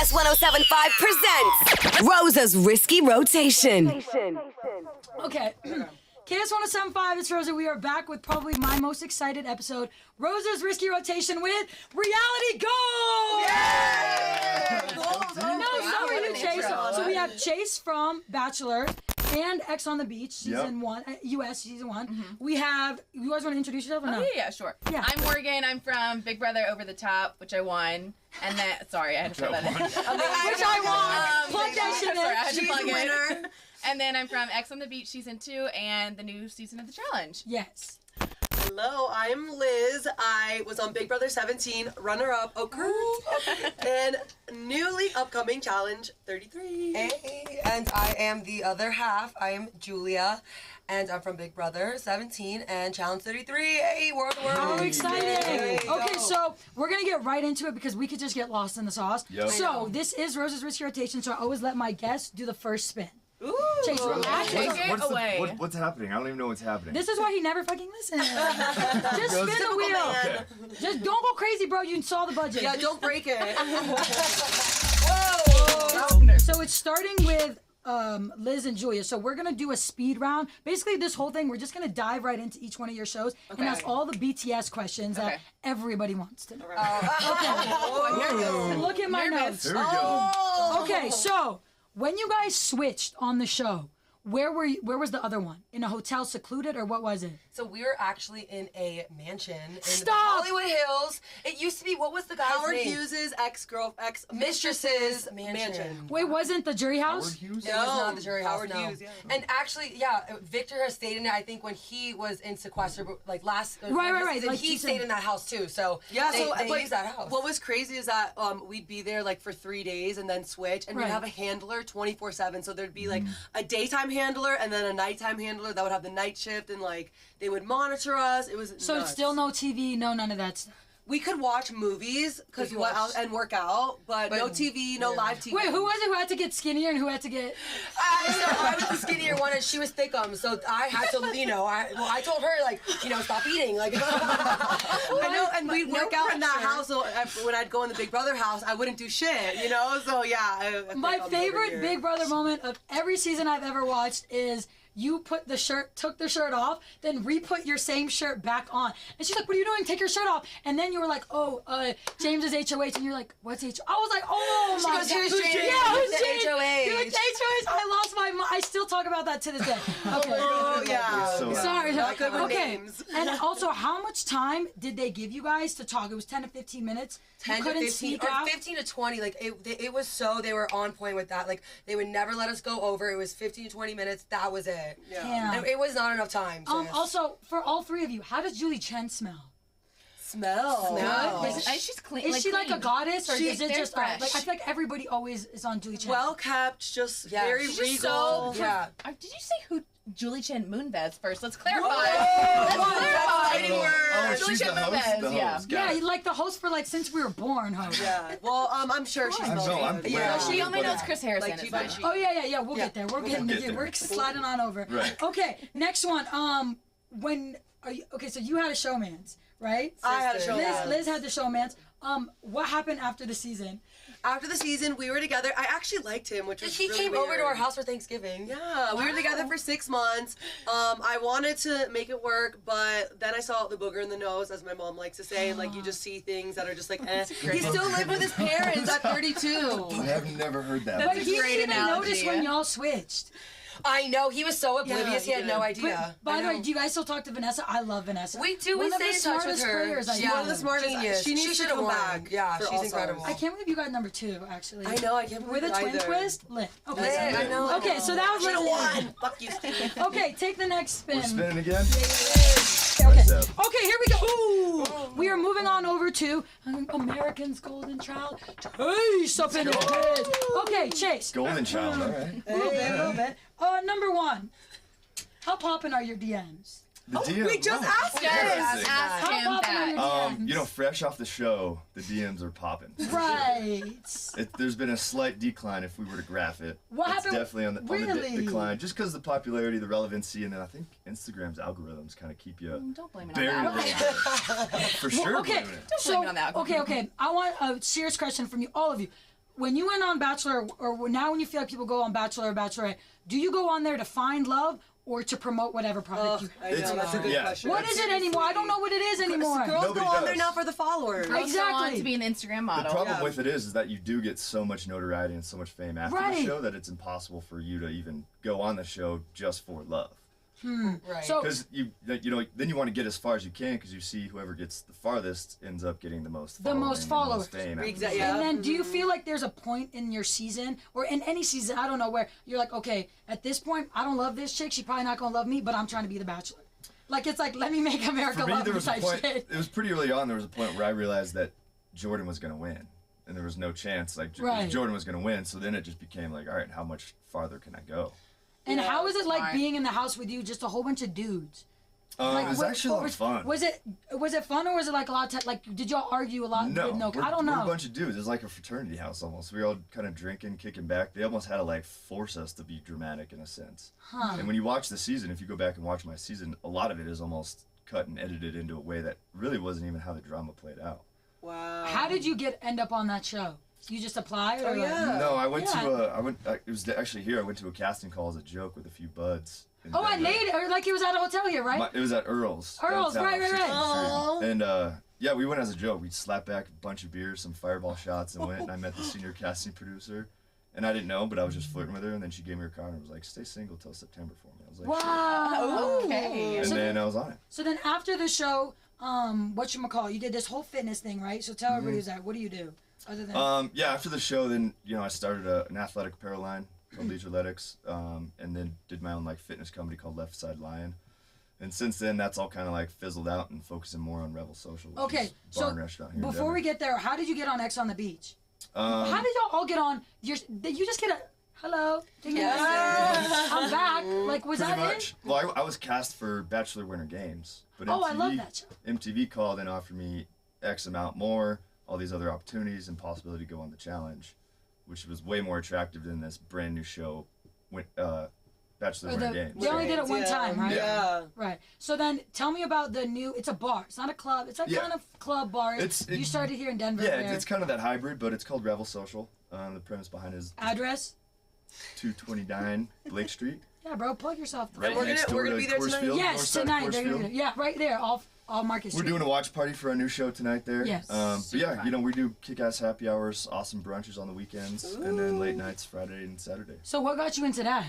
KS 107.5 presents Rosa's Risky Rotation. Okay. KS 107.5, it's Rosa. We are back with probably my most excited episode, Rosa's Risky Rotation with Reality Gold! Yay! No, sorry, you Chase. So we have Chase from Bachelor and X on the Beach, season 1, US season 1. We have, you guys want to introduce yourself or no? Yeah, sure. Yeah. I'm Morgan. I'm from Big Brother Over the Top, which I won. And then, sorry, I had to throw that in. Which I want. Plug that shit in. Sorry, I had to She's plug the winner. it. And then I'm from X on the Beach season 2 and the new season of The Challenge. Yes. Hello, I'm Liz. I was on Big Brother 17, runner-up, and newly upcoming Challenge 33. Hey, and I am the other half. I am Julia, and I'm from Big Brother 17 and Challenge 33. Hey, world. How exciting! Yay. Okay, so we're gonna get right into it because we could just get lost in the sauce. Yep. So this is Rosa's Risky Rotation, so I always let my guests do the first spin. Ooh. Chase, relax. Take it away. What's happening? I don't even know what's happening. This is why he never fucking listens. Just spin the wheel. Okay. Just don't go crazy, bro. You saw the budget. Yeah, don't break it. Whoa! So it's starting with Liz and Julia. So we're gonna do a speed round. Basically, this whole thing, we're just gonna dive right into each one of your shows and ask all the BTS questions that everybody wants to know. Look at my notes. There we go. Okay, so when you guys switched on the show, where was the other one? In a hotel, secluded, or what was it? So we were actually in a mansion in the Stop! Hollywood Hills. It used to be, what was the guy's Howard name? Hughes' Mistress's mansion. Wait, wasn't the jury house? Howard Hughes? It was not the jury house, Howard no. Hughes, yeah. And actually, Victor has stayed in it, I think, when he was in sequester, like last... Right. season, Like he you said. stayed in that house, too, so Yeah, they but used that house. What was crazy is that we'd be there like for 3 days and then switch, and Right. we'd have a handler 24/7. So there'd be like a daytime handler and then a nighttime handler that would have the night shift, and like they would monitor us. It was So nuts. still no TV, no none of that stuff. We could watch movies because we went out and work out, but no TV, no live TV. Wait, who was it who had to get skinnier and who had to get... I was the skinnier one and she was thickum, so I had to, I told her, stop eating. Like, I know, and we'd work out in that house. So when I'd go in the Big Brother house, I wouldn't do shit, So yeah. I My think I'm favorite over here. Big Brother moment of every season I've ever watched is you took the shirt off, then re-put your same shirt back on. And she's like, what are you doing? Take your shirt off. And then you were like, James is HOH. And you're like, what's HOH? I was like, oh my God. She goes, who's James? Yeah, who's He said James? HOH. You're like, HOH. I lost my mind. I still talk about that to this day. Okay. Oh yeah. So Sorry. Not good with Okay. names. And also, how much time did they give you guys to talk? It was 10 to 15 minutes. 10 you to couldn't 15, sneak or out? 15 to 20. It was so, they were on point with that. Like, they would never let us go over. It was 15 to 20 minutes. That was it. Damn. And it was not enough time. sis. Also, for all three of you, how does Julie Chen smell? Smell. She's clean. Is she like a goddess, or is it They're just fresh. like I feel like everybody always is on Julie Chen? Well kept, just Yeah. very She's regal. Yeah. Did you say who Julie Chen Moonves first? Let's clarify. Oh, Julie she's the Chen host? Moonves, The yeah. host. yeah, Got it. like the host for like since we were born host. Yeah. Well, I'm sure she smells I'm good. glad. She only knows Chris Harrison. Like It's Givenchy. fine. Oh yeah. We'll get there. We're getting get there. there. We're sliding on over. Right. Okay, next one. So you had a showmance, right? I had a showmance. Liz had the showmance. What happened after the season? After the season, we were together. I actually liked him, which was He really came weird. over to our house for Thanksgiving. Yeah, we were together for 6 months. I wanted to make it work, but then I saw the booger in the nose, as my mom likes to say, and you just see things that are just like, eh. He still lived with his parents at 32. I have never heard that. But he didn't great even analogy. notice when y'all switched. I know, he was so oblivious, he he had no did. idea. By the way, do you guys still talk to Vanessa? I love Vanessa. We do, One we of the stay in touch with smartest her. players I She's know. One of the smartest. Genius. She needs to should've come won. back. Yeah, for she's All incredible. Stars. I can't believe you got number 2, actually. I know, I can't believe With a it twin either. twist? Lit. Okay. Lit, I know. Okay, so that was Should've Liz. won. Fuck you, Steve. Okay, take the next spin. We're spinning again? Okay. Nice up. Okay, here we go. Ooh. We are moving on over to American's Golden Child. Chase up in it. Okay, Chase. Golden child, all right. A little bit. Number 1. How poppin' are your DMs? The DM. we just asked Yes, him. ask How him poppin' are that. your DMs? Fresh off the show, the DMs are popping. Right. There's been a slight decline if we were to graph it. What it's happened? definitely on the Really? decline, just because the popularity, the relevancy, and then I think Instagram's algorithms kind of keep you Don't blame it on buried a that. little bit. For sure. Okay, blaming it. so blame it on that. okay. I want a serious question from you, all of you. when you went on Bachelor, or now when you feel like people go on Bachelor or Bachelorette, do you go on there to find love or to promote whatever product you I know, that's a good question. What is it anymore? I don't know what it is anymore. Girls Nobody go on there does. now for the followers. Girls go on Exactly. to be an Instagram The model. problem with it is that you do get so much notoriety and so much fame after the Right. show that it's impossible for you to even go on the show just for love. Right. So Because you know, then you want to get as far as you can because you see whoever gets the farthest ends up getting the most The most following and followers. fame. after the Exactly. show. And then, do you feel like there's a point in your season, or in any season, I don't know, where you're like, okay, at this point, I don't love this chick. She's probably not gonna love me, but I'm trying to be the Bachelor. Like, it's like, let me make America For me, love there me was a type point. shit. It was pretty early on. There was a point where I realized that Jordan was going to win, and there was no chance. Like Right. Jordan was going to win. So then it just became like, all right, how much farther can I go? And how is it like smart. being in the house with you, just a whole bunch of dudes? Like, It was what- actually a lot of fun. Was it fun, or was it like a lot of like, did y'all argue a lot? No, with no, we're, I don't know. We're a bunch of dudes. It's like a fraternity house almost. We were all kind of drinking, kicking back. They almost had to like force us to be dramatic in a sense. And when you watch the season, if you go back and watch my season, a lot of it is almost cut and edited into a way that really wasn't even how the drama played out. Wow. How did you end up on that show? You just applied? Or Oh, yeah. No, I went Yeah. to it was actually here. I went to a casting call as a joke with a few buds. in Oh, I Denver. laid or like it was at a hotel here, right? It was at Earl's. Earl's, downtown right, on right. 16th Street. And yeah, we went as a joke. We slapped back a bunch of beers, some fireball shots, and went. And I met the senior casting producer, and I didn't know, but I was just flirting with her. And then she gave me her card and was like, "Stay single till September for me." I was like, "Sure." Wow. Okay. And then I was on it. So then after the show, whatchamacallit, you did this whole fitness thing, right? So tell everybody who's that. What do you do? Other than Yeah, after the show, then I started an athletic apparel line called Leisure Athletics, and then did my own like fitness company called Left Side Lion. And since then, that's all kind of like fizzled out and focusing more on Rebel Social, which okay, is a bar so and restaurant here in before we Denver. get there, how did you get on X on the Beach? Um, How did y'all all get on? Did you just get a hello? I'm back. Like, was Pretty that much. Well, I was cast for Bachelor Winter Games, but Oh, MTV, I love that show. MTV called and offered me X amount more, all these other opportunities, and possibility to go on the challenge, which was way more attractive than this brand new show, Bachelor Or Winter the- Games. they only did it one time, right? Yeah. Right. So then, tell me about the new. It's a bar. It's not a club. It's like Yeah. kind of club bar. You started here in Denver. Yeah, where- it's kind of that hybrid, but it's called Rebel Social. The premise behind it is address. 229 Blake Street. Yeah, bro, plug yourself. Right We're next gonna- door we're gonna to be there Coors tonight? Field, north Yes, side of tonight. Coors They're gonna Field. do, yeah, right there, off Market Street. We're doing a watch party for our new show tonight there. Yes. But yeah, we do kick-ass happy hours, awesome brunches on the weekends, and then late nights Friday and Saturday. So what got you into that?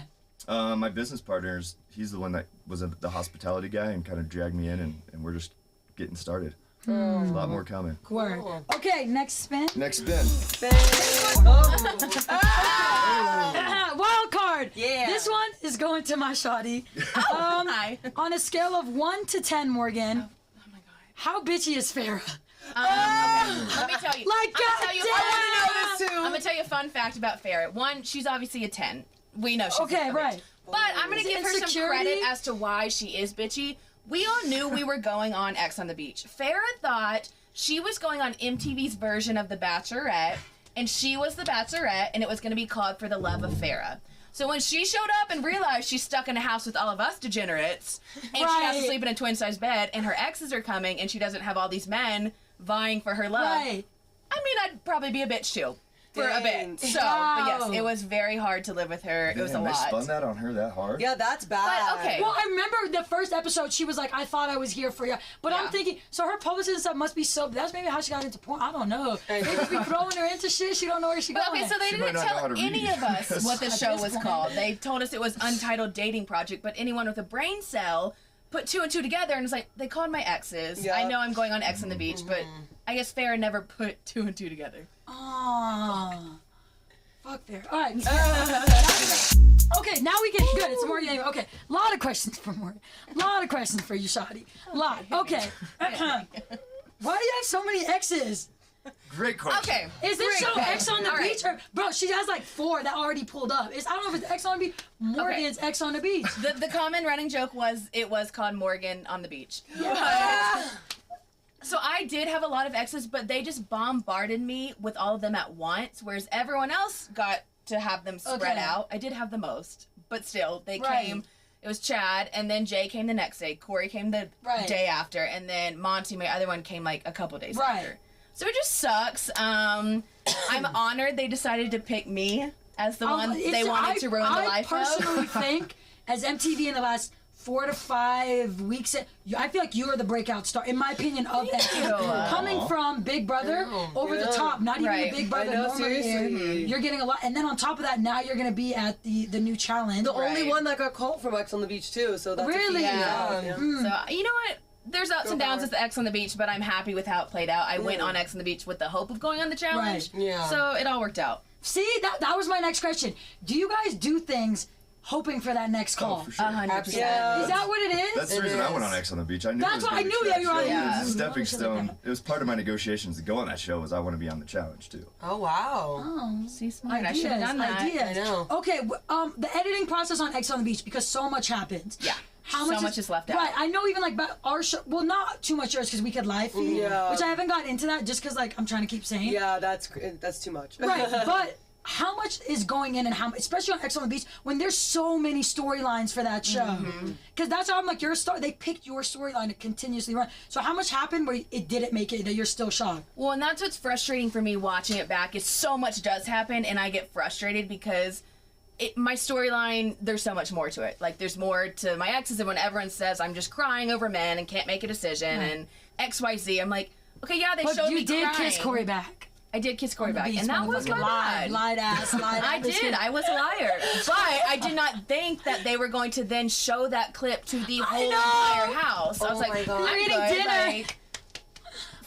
My business partner, he's the one that was the hospitality guy and kind of dragged me in, and we're just getting started. There's a lot more coming. Word. Okay, next spin. Next spin. Wild card. Yeah. This one is going to my shawty. Hi. On a scale of 1 to 10, Morgan, Oh my god. how bitchy is Farrah? Okay, let me tell you. Like, I'm gonna tell you. goddamn! I wanna know this too. I'm gonna tell you a fun fact about Farrah. One, she's obviously a 10. We know she's Okay, a bitch. right. But I'm gonna Is it give her some insecurity? credit as to why she is bitchy. We all knew we were going on X on the Beach. Farrah thought she was going on MTV's version of The Bachelorette, and she was the Bachelorette, and it was gonna be called For the Love of Farrah. So when she showed up and realized she's stuck in a house with all of us degenerates, and she has to Right. sleep in a twin-size bed, and her exes are coming, and she doesn't have all these men vying for her love, Right. I mean, I'd probably be a bitch too. For a Dang. bit. So, but yes, Wow. it was very hard to live with her. It was a Damn, they lot. spun that on her that hard? Yeah, that's bad. But, okay. Well, I remember the first episode, she was like, I thought I was here for you. But I'm Yeah. thinking, so her publicist and stuff must be so, that's maybe how she got into porn. I don't know. They just be throwing her into shit. She don't know where she But going. okay, so they She didn't might not know how tell to read. any of us what the At show this was point. called. They told us it was Untitled Dating Project, but anyone with a brain cell put two and two together and was like, they called my exes. Yeah. I know I'm going on X on the Beach, but I guess Farrah never put two and two together. Oh. Fuck there. All right. Okay, now we get good. It's Morgan. Anyway. Okay, a lot of questions for Morgan. A lot of questions for you, Shadi. A lot. Okay. Why do you have so many X's? Great question. Okay. Is this show Okay. X on the All right. Beach? Or, bro, she has like 4 that already pulled up. I don't know if it's X on the Beach. Morgan's X on the Beach. The common running joke was it was called Morgan on the Beach. So I did have a lot of exes, but they just bombarded me with all of them at once, whereas everyone else got to have them spread Okay. out. I did have the most, but still, they Right. came. It was Chad, and then Jay came the next day. Corey came the Right. day after, and then Monty, my other one, came like a couple days Right. after. So it just sucks. I'm honored they decided to pick me as the one they wanted to ruin the life of. I personally think, as MTV in the last 4 to 5 weeks, I feel like you are the breakout star, in my opinion, of MTV. Coming from Big Brother, over the top, not even the Big Brother normal year, you're getting a lot. And then on top of that, now you're going to be at the new challenge. The only one that got called from X on the Beach, too. So that's really? So, you know what? There's ups and downs with the X on the Beach, but I'm happy with how it played out. I went on X on the Beach with the hope of going on the challenge. Right. Yeah. So it all worked out. See, that was my next question. Do you guys do things hoping for that next call? Oh, for sure. 100%. Yeah. Is that what it is? That's the reason I went on X on the Beach. I knew That's what I knew. Yeah, you were on. It Yeah. was a stepping stone. It was part of my negotiations to go on that show. Was I want to be on the challenge too. Oh, wow. See, smart. I should have done that. Ideas. I know. Okay, the editing process on X on the Beach, because so much happens. Yeah. How So much is left out. Right, I know even like our show, well, not too much yours because we could live feed, which I haven't got into that just because like I'm trying to keep saying. Yeah, that's too much. Right, but how much is going in and how, especially on X on the Beach, when there's so many storylines for that show? Because that's how I'm like, they picked your storyline to continuously run. So how much happened where it didn't make it, that you're still shocked? Well, and that's what's frustrating for me watching it back is so much does happen, and I get frustrated because my storyline, there's so much more to it. Like, there's more to my exes, and when everyone says I'm just crying over men and can't make a decision and XYZ, I'm like, okay, yeah, they showed me you did crying. kiss Corey back. I did kiss Corey On the back, beach, and that was my bad. lied ass. I did. I was a liar. But I did not think that they were going to then show that clip to the whole entire house. I was like, my God. I'm Eating good. dinner. Like,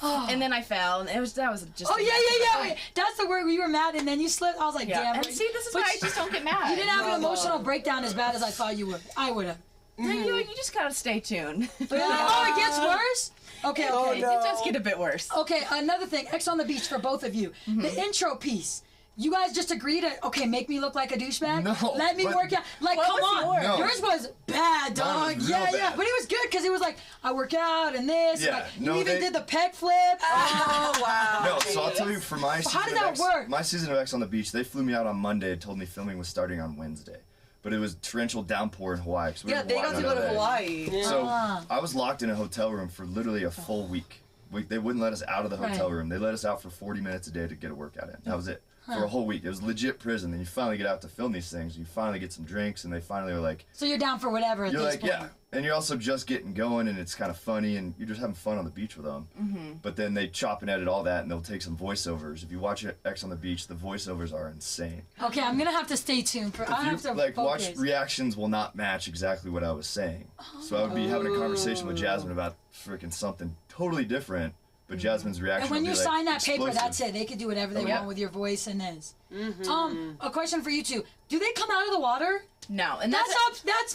and then I fell, and that was just. Oh, yeah. Wait, that's the word where you were mad and then you slipped. I was like, Yeah. damn. And see, this is why I just don't get mad. You didn't have an emotional breakdown as bad as I thought you would. I would have. You just gotta stay tuned. Oh, it gets worse? Okay. It does get a bit worse. Okay, another thing, X on the Beach for both of you. The intro piece. You guys just agreed to, okay, make me look like a douchebag? No, Let me but- work out. Like, What come was on. yours? No. Yours was bad, dog. Mine was real Yeah. bad. But it was good because it was like, I work out and this. Yeah, Like, no, you even they- did the peg flip. Oh, wow. No, so I'll tell you, for my season how did of that X, work? my season of X on the Beach, they flew me out on Monday and told me filming was starting on Wednesday. But it was torrential downpour in Hawaii. So we Yeah, were they got to walking go to LA. Hawaii. So I was locked in a hotel room for literally a full week. They wouldn't let us out of the hotel Right. room. They let us out for 40 minutes a day to get a workout in. That was it. For a whole week. It was legit prison. Then you finally get out to film these things. You finally get some drinks, and they finally are like, So you're down for whatever at you're this like, point. yeah. And you're also just getting going, and it's kind of funny, and you're just having fun on the beach with them. But then they chop and edit all that, and they'll take some voiceovers. If you watch X on the Beach, the voiceovers are insane. Okay, I'm going to have to stay tuned. I have to Like, focus. watch reactions will not match exactly what I was saying. So I would be having a conversation with Jasmine about freaking something totally different, but Jasmine's reaction And when would you be like sign that paper, explosive. that's it. They can do whatever they Yeah. want with your voice and this. A question for you two. Do they come out of the water? No, and That's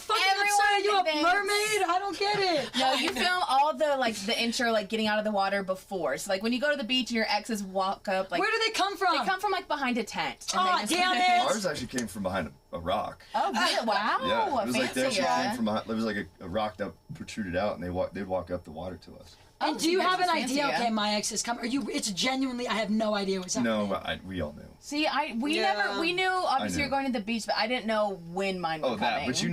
fucking everyone absurd. You a thinks- mermaid? I don't get it. No, you film all the intro, like getting out of the water before. So like when you go to the beach and your exes walk up, like Where do they come from? they come from like behind a tent. and Aw, they just- damn it. Ours actually came from behind a rock. Oh, really? Wow. Yeah, it was like they fancy, actually yeah. came from behind. There was like a rock that protruded out, and they'd walk up the water to us. And Oh, do you you guys have an are fancy, idea? yeah. Okay, my ex is coming. It's genuinely, I have no idea what's happening. No, we all knew. See, we Yeah. we knew obviously knew. you're going to the beach, but I didn't know when mine were Oh, coming. that. But you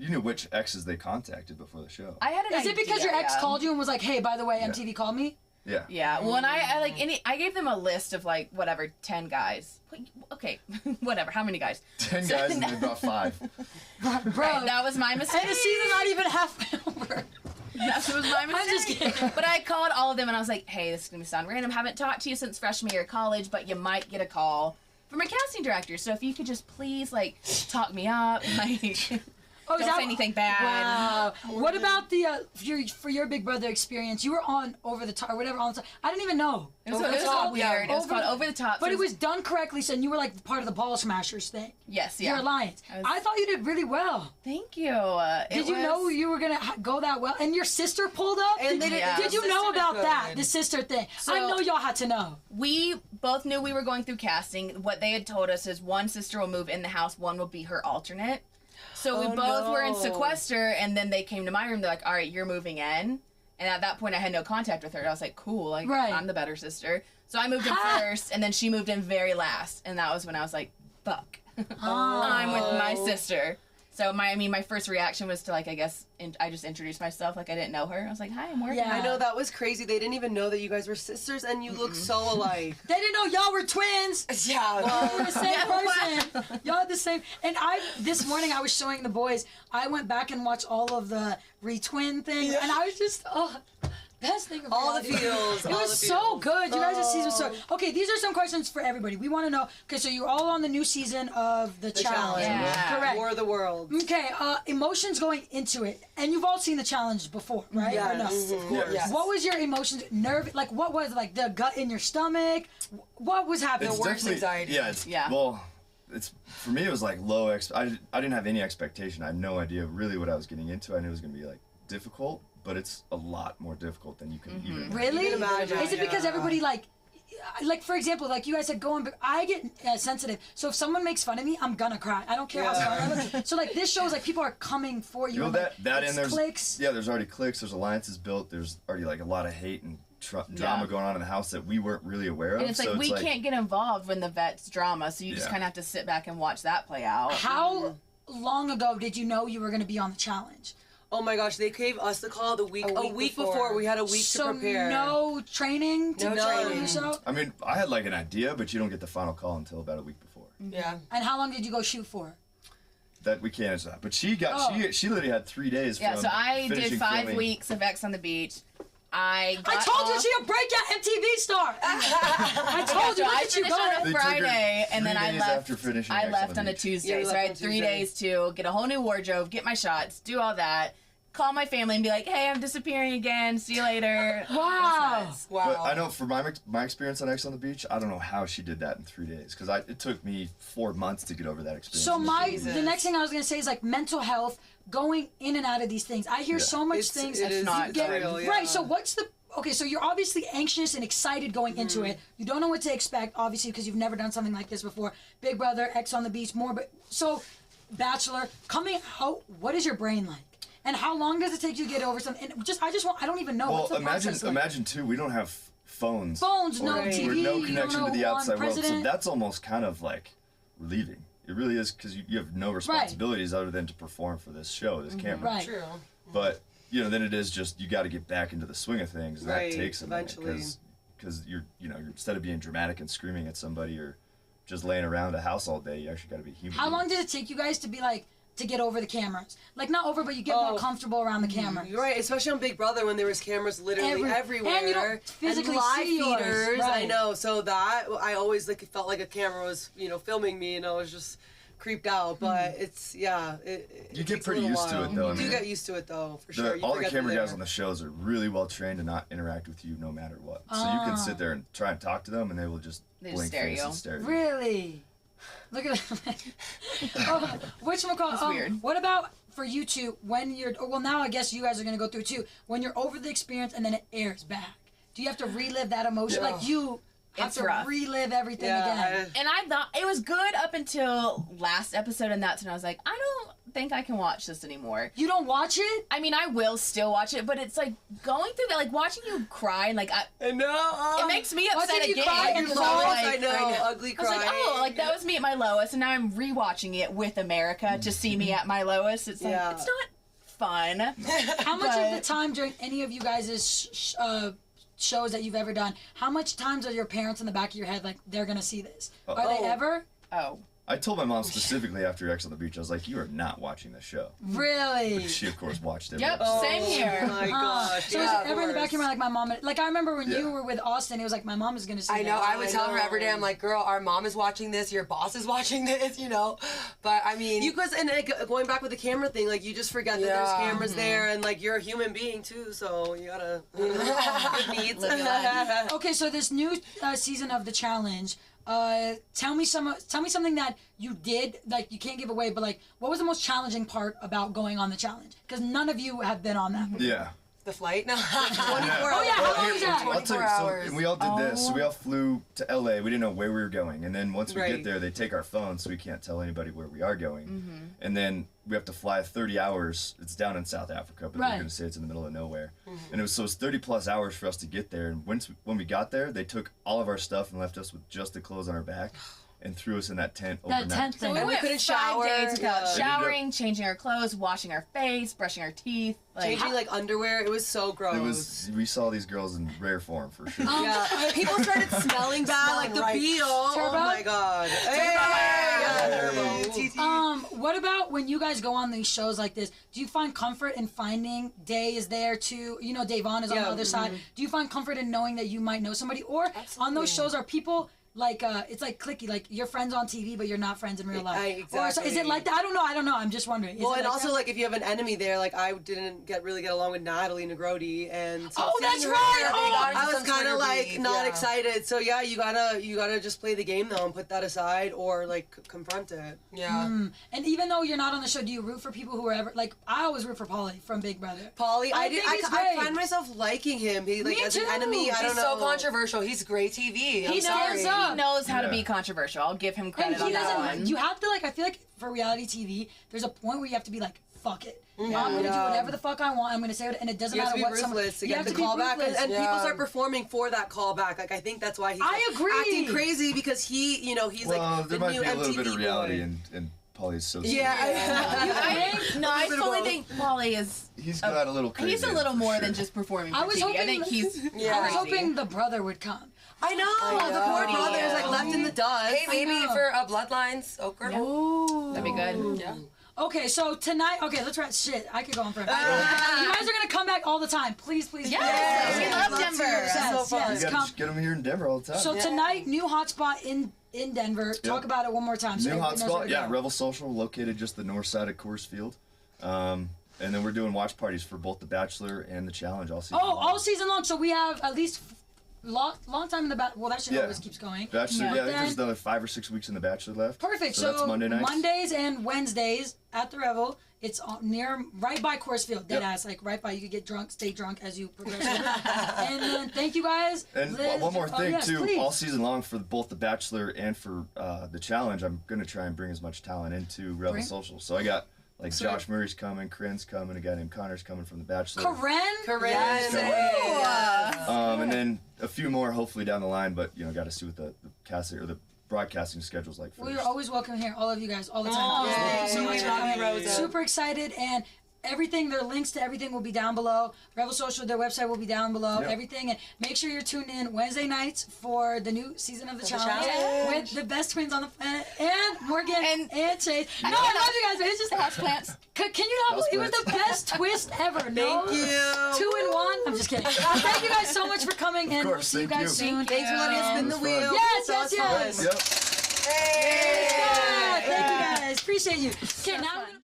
knew which exes they contacted before the show. I had an Is it because your ex idea. called you and was like, hey, by the way, MTV called me? Yeah. Yeah, well, and I gave them a list of like whatever 10 guys. Okay, whatever. How many guys? 10 guys and they brought 5. Bro, That was my mistake. and the season's not even halfway over. That was my mistake. I'm just kidding. But I called all of them and I was like, hey, this is going to sound random. Haven't talked to you since freshman year of college, but you might get a call from a casting director. So if you could just please, like, talk me up. Like, Oh, don't say anything bad. Wow. What about the for your Big Brother experience? You were on Over the Top or whatever on the top. I didn't even know. It was Over the all Top. weird. It was called Over the Top. But So it was done correctly, so you were like part of the Ball Smashers thing. Yes, yeah. Your alliance. I was- I thought you did really well. Thank you. Did you know you were gonna go that well? And your sister pulled up. And they did- Yeah. Did you know sister about did that? good. The sister thing. So- I know y'all had to know. We both knew we were going through casting. What they had told us is one sister will move in the house, one will be her alternate. So we Oh, both were in no. sequester, and then they came to my room. They're like, all right, you're moving in. And at that point, I had no contact with her. I was like, cool, like, Right. I'm the better sister. So I moved in Ha! first, and then she moved in very last. And that was when I was like, fuck. I'm with my sister. So my first reaction was to like, I guess, I just introduced myself like I didn't know her. I was like, hi, I'm working. Yeah. I know, that was crazy. They didn't even know that you guys were sisters, and you look so alike. They didn't know y'all were twins. Yeah. Y'all were the same person. Y'all are the same. And this morning I was showing the boys, I went back and watched all of the retwin thing, and I was just, best thing of All the reality. feels. It was so good. You guys' season was so. Okay, these are some questions for everybody. We want to know. Okay, so you're all on the new season of the challenge. Yeah. Correct. War of the Worlds. Okay, emotions going into it, and you've all seen the challenge before, right? Yes, Or no? of course. Yes. What was your emotions? Like what was it? Like the gut in your stomach? What was happening? It's worst definitely- anxiety. Yeah. Well, it's for me. It was like low. I didn't have any expectation. I had no idea really what I was getting into. I knew it was gonna be like difficult, but it's a lot more difficult than you can even. Really? You can imagine, Is it because everybody like for example, like you guys said, I get sensitive. So if someone makes fun of me, I'm gonna cry. I don't care how smart I look. So like this shows like people are coming for you. You know, and, like, that it's and there's clicks. Yeah, there's already cliques. There's alliances built. There's already like a lot of hate and drama going on in the house that we weren't really aware of. And it's like, so we can't get involved when the vet's drama, so you just Yeah. kind of have to sit back and watch that play out. How long ago did you know you were gonna be on the challenge? Oh my gosh, they gave us the call a week before. before. We had a week So to prepare. no training to No go training. on the show? I mean, I had like an idea, but you don't get the final call until about a week before. Yeah. And how long did you go shoot for? That we can't answer that. But she got she literally had 3 days. Yeah, from so I did finishing 5 filming. weeks of X on the Beach. I told you she a breakout MTV star. I told you. So Look I at you finished on going. a They took her Friday, and then 3 I days left. after finishing I X on left the on a Beach. Tuesday, Yeah, you so I left had on 3 Tuesday. days to get a whole new wardrobe, get my shots, do all that, call my family, and be like, "Hey, I'm disappearing again. See you later." Wow. Wow. But I know from my experience on X on the Beach, I don't know how she did that in 3 days because it took me 4 months to get over that experience. So the next thing I was gonna say is like mental health, going in and out of these things. I hear so much things. It is not it's good. real, yeah. Right. So what's the okay? So you're obviously anxious and excited going into it. You don't know what to expect, obviously, because you've never done something like this before. Big Brother, X on the Beach, more. But so, Bachelor coming out. What is your brain like? And how long does it take you to get over something? And I don't even know. Well, What's the process like? imagine too. We don't have phones. Phones, no or TV, no you connection don't to the know outside world. So president. that's almost kind of like relieving. It really is because you have no responsibilities other than to perform for this show, this camera. Right. True. But then it is just you got to get back into the swing of things. And Right, that takes a minute eventually. because you're instead of being dramatic and screaming at somebody or just laying around a house all day, you actually got to be human. How long did it take you guys to be like to get over the cameras? Like not over, but you get more comfortable around the camera. You're right, especially on Big Brother when there was cameras literally everywhere. And you don't physically and live see yours, feeders. I right. know. So that I always felt like a camera was filming me, and I was just creeped out. But it's You get takes a pretty little used to while. it, though. I You do mean, get used to it though, for sure. You all the forget camera they're guys there. on the shows are really well trained to not interact with you no matter what. So you can sit there and try and talk to them, and they will just They just blink stare face you. and stare at you. Really? Look at that. Whatchamacallit? That's weird. What about for you two when you're? Well, now I guess you guys are gonna go through it too. When you're over the experience and then it airs back, do you have to relive that emotion? Yeah. Like you have It's to rough. relive everything again. And I thought it was good up until last episode, and that's when I was like, I don't think I can watch this anymore. You don't watch it? I mean, I will still watch it, but it's like going through that, like watching you cry, and like I know. it makes me upset Watching you again. cry and So, fall, like, I know. Ugly I was cry. like, oh, like that was me at my lowest, and now I'm rewatching it with America to see me at my lowest. It's like Yeah. it's not fun. How much of the But- time during any of you guys' shows that you've ever done, how much times are your parents in the back of your head like they're gonna see this? Are they ever? Oh, I told my mom specifically after X on the Beach, I was like, "You are not watching this show." Really? She of course watched it. Yep. but- Same here. Oh my gosh. So yeah, is it ever in the back of your mind like my mom? Like I remember when Yeah. you were with Austin, it was like my mom is gonna see. I know. this. I would tell her every day. know. I'm like, girl, our mom is watching this. Your boss is watching this. But I mean, going back with the camera thing, like you just forget that Yeah. there's cameras there, and like you're a human being too, so you gotta good needs. Live your life. Okay, so this new season of the challenge, tell me something that you did, like you can't give away, but like what was the most challenging part about going on the challenge? Because none of you have been on that before. Yeah. the flight. No. Oh yeah, how long was that? I'll tell you, 24 so hours. we all did this. So we all flew to LA. We didn't know where we were going. And then once we Right. get there, they take our phones so we can't tell anybody where we are going. Mm-hmm. And then we have to fly 30 hours. It's down in South Africa, but Right. they're going to say it's in the middle of nowhere. Mm-hmm. And it was 30 plus hours for us to get there. And when we got there, they took all of our stuff and left us with just the clothes on our back. and threw us in that tent That overnight. tent thing. We we went couldn't 5 shower, days without yeah. showering, changing our clothes, washing our face, brushing our teeth. Like, Changing like underwear, it was so gross. We saw these girls in rare form for sure. Yeah, people started smelling bad, like the right. BO. Oh Turbo? my god. Yeah, Turbo. What about when you guys go on these shows like this? Do you find comfort in finding Day is there too? You know, Davon is on the other side. Do you find comfort in knowing that you might know somebody? Or on those shows, are people like it's like clicky, like you're friends on TV, but you're not friends in real life? Or so, is it like that? I don't know. I'm just wondering. Is Well, it and like also that? like if you have an enemy there, like I didn't really get along with Natalie Negrodi, and so Oh, seeing that's her right! there, Oh, I was some kind of Twitter like beef, not yeah. excited. So yeah, you gotta just play the game though and put that aside or like confront it. Yeah. And even though you're not on the show, do you root for people who are ever like? I always root for Pauly from Big Brother. Pauly, I think he's I great. find myself liking him. He like Me as an too. enemy. I He's don't know. so controversial. He's great TV. I'm He sorry. stands up. he knows how to Yeah. be controversial. I'll give him And credit he on that doesn't. one. You have to like. I feel like for reality TV, there's a point where you have to be like, fuck it. I'm gonna do Yeah. whatever the fuck I want. I'm gonna say it, and it doesn't You have matter to be what someone. ruthless to you get have the to be callback, and, ruthless. and people Yeah. start performing for that callback. Like I think that's why he's I like, agree. acting crazy because he, he's Well, like there the might new be a little MTV bit of reality boy. in Pauly's social. Yeah. I fully think Pauly is. He's got a little crazy. He's a little for more sure. than just performing for I was TV. hoping. I think he's. I was crazy. hoping the brother would come. I know. The poor know. brother is like left in the dust. Hey, maybe know. for Bloodlines, Ochre. Ooh. That'd be good. Yeah. Okay, so tonight. Okay, let's wrap. Shit, I could go on forever. You guys are gonna come back all the time. Please, please. Yes, please. we love Denver. Yes, so fun. yes, You gotta come. just get them here in Denver all the time. So tonight, new hotspot in Denver. Talk about it one more time. So New everybody knows where hotspot, to yeah, go. Revel Social, located just the north side of Coors Field. And then we're doing watch parties for both The Bachelor and The Challenge all season Oh, long. all season long. So we have at least long time in the back. Well, that shit Yeah. always keeps going. Bachelor, Yeah. yeah, I think Then- there's another 5 or 6 weeks in The Bachelor left. Perfect. So that's Monday nights. Mondays and Wednesdays at the Revel. It's right by Coors Field. Dead Yep. ass, like right by. You could get drunk, stay drunk as you progress. And then thank you guys. And Liz, one more thing yes, too, please. all season long for both The Bachelor and for The Challenge, I'm gonna try and bring as much talent into Revel Social. So I got like Josh Murray's coming, Corinne's coming, a guy named Connor's coming from The Bachelor. Corinne. Yes. And then a few more hopefully down the line, but got to see what the casting or the broadcasting schedule's like first. We're always welcome here, all of you guys, all the time. Yay. Thank you so We much for love you, coming. Rosa. Super excited, and everything, their links to everything will be down below. Revel Social, their website will be down below. Yep. Everything, and make sure you're tuned in Wednesday nights for the new season of the challenge Challenge. with the best twins on the planet, and Morgan And- Chase. No, I love you guys, but it's just Houseplants. Can you not? It was the best twist ever. No? Thank you. 2 in 1. I'm just kidding. Thank you guys so much for coming, and we'll course, see you thank guys you. soon. Thanks for letting us spin the It was wheel. fun. Yes, That was yes, yes. fun. Yep. Hey. Yeah, thank you guys. Appreciate you. Okay, now we're gonna